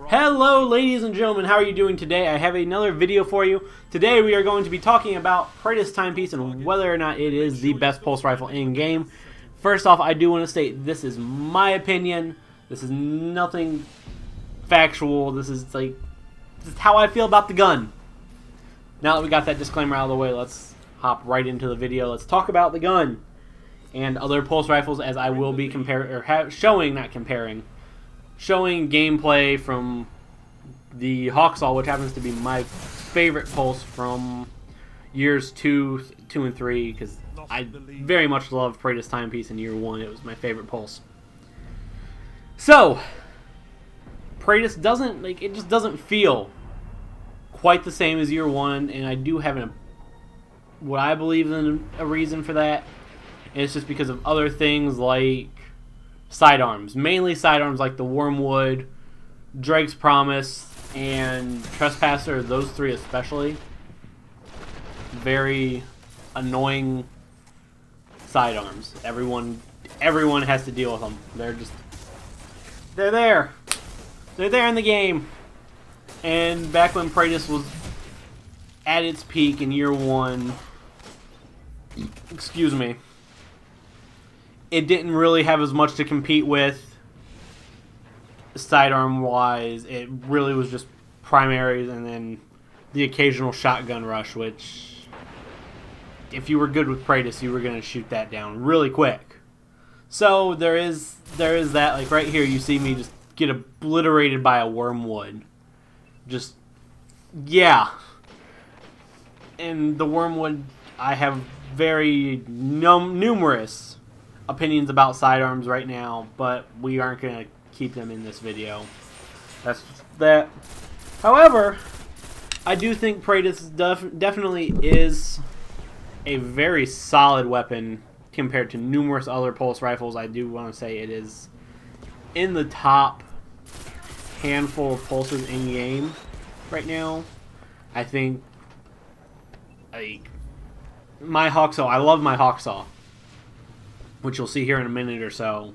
Hello ladies and gentlemen, how are you doing today? I have another video for you. Today we are going to be talking about Praedyth's Timepiece and whether or not it is the best pulse rifle in game. First off, I do want to state this is my opinion. This is nothing factual. This is how I feel about the gun. Now that we got that disclaimer out of the way, let's hop right into the video. Let's talk about the gun and other pulse rifles, as I will be showing gameplay from the Hawksaw, which happens to be my favorite pulse from years 2 and 3, because I very much loved Praedyth's Timepiece in year 1. It was my favorite pulse. So, Praedyth just doesn't feel quite the same as year 1, and I do have what I believe in a reason for that. And it's just because of other things like sidearms. Mainly sidearms like the Wormwood, Drake's Promise, and Trespasser. Those three especially. Very annoying sidearms. Everyone has to deal with them. They're there. They're there in the game. And back when Praedyth was at its peak in year 1, excuse me, it didn't really have as much to compete with sidearm wise. It really was just primaries and then the occasional shotgun rush, which if you were good with Praedyth, you were going to shoot that down really quick. So there is that. Like right here, you see me just get obliterated by a Wormwood. Just, yeah. And the Wormwood, I have very numerous opinions about sidearms right now, but we aren't going to keep them in this video. That's that. However, I do think Praedyth definitely is a very solid weapon compared to numerous other pulse rifles. I do want to say it is in the top handful of pulses in game right now. I think my Hawksaw, I love my Hawksaw, which you'll see here in a minute or so.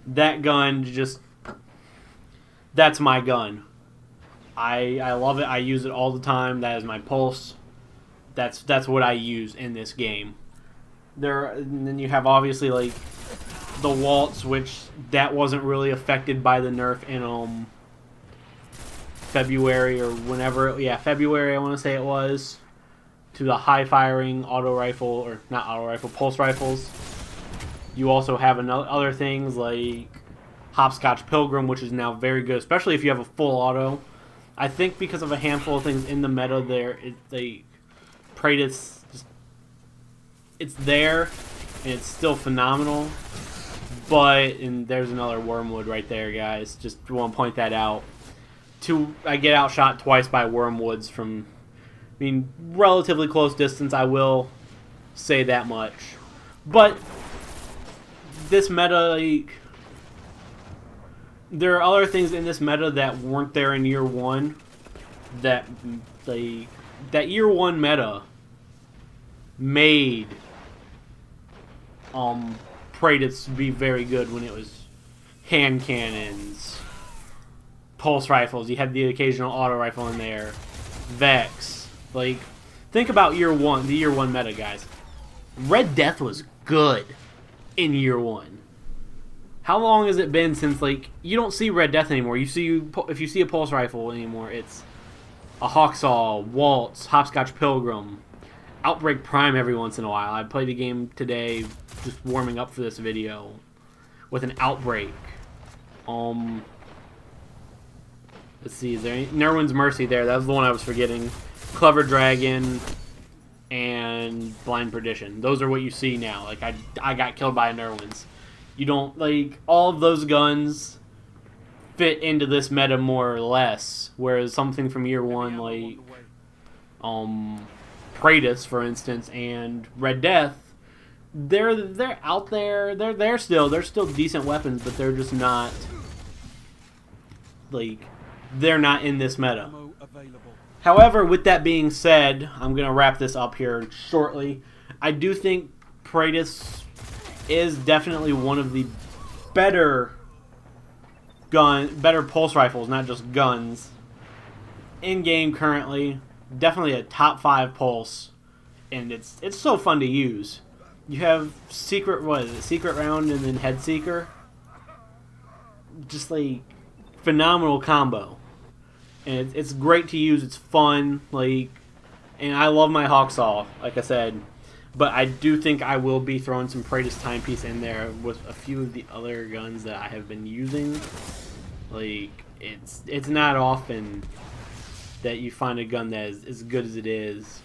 That gun that's my gun. I love it. I use it all the time. That is my pulse. That's what I use in this game. And then you have obviously like the Waltz, which that wasn't really affected by the nerf in February or whenever. February I want to say it was, to the high firing auto rifle, or not auto rifle, pulse rifles. You also have other things like Hopscotch Pilgrim, which is now very good, especially if you have a full auto. I think because of a handful of things in the meta there, Praedyth, it's there, and it's still phenomenal. And there's another Wormwood right there, guys. Just want to point that out. I get outshot twice by Wormwoods from, relatively close distance, I will say that much. But this meta, there are other things in this meta that weren't there in year 1. That year 1 meta made Praedyth be very good when it was hand cannons, pulse rifles. You had the occasional auto rifle in there, Vex. Think about year 1, the year 1 meta, guys. Red Death was good in year 1. How long has it been since you don't see Red Death anymore? If you see a pulse rifle anymore, it's a Hawksaw, Waltz, Hopscotch Pilgrim, Outbreak Prime every once in a while. I played a game today, just warming up for this video, with an Outbreak. Let's see, is there Nerwin's Mercy there? That was the one I was forgetting. Clever Dragon and Blind Perdition. Those are what you see now. I got killed by a Nerwin's. You don't, all of those guns fit into this meta more or less, whereas something from year 1 Praedyth, for instance, and Red Death, they're out there. They're still decent weapons, but they're just not they're not in this meta. However, with that being said, I'm gonna wrap this up here shortly. I do think Praedyth is definitely one of the better better pulse rifles, not just guns. In game currently, definitely a top 5 pulse, and it's so fun to use. You have secret round and then head seeker. Just like phenomenal combo, and it's great to use. It's fun, like, and I love my Hawksaw, like I said. But I do think I will be throwing some Praedyth Timepiece in there with a few of the other guns that I have been using. Like, it's not often that you find a gun that is as good as it is.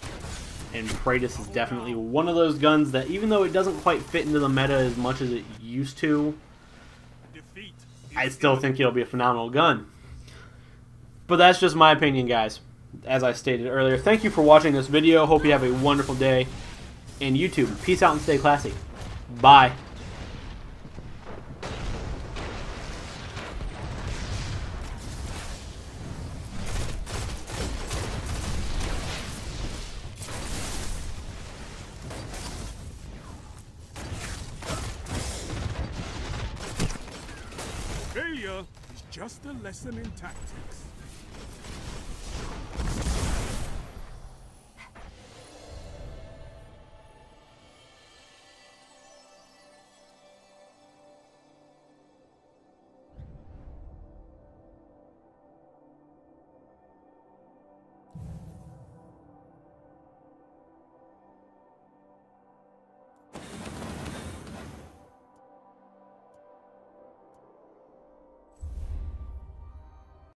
And Praedyth is definitely one of those guns that, even though it doesn't quite fit into the meta as much as it used to, I still think it'll be a phenomenal gun. But that's just my opinion, guys. As I stated earlier, thank you for watching this video. Hope you have a wonderful day. And YouTube, peace out and stay classy. Bye. Failure is just a lesson in tactics.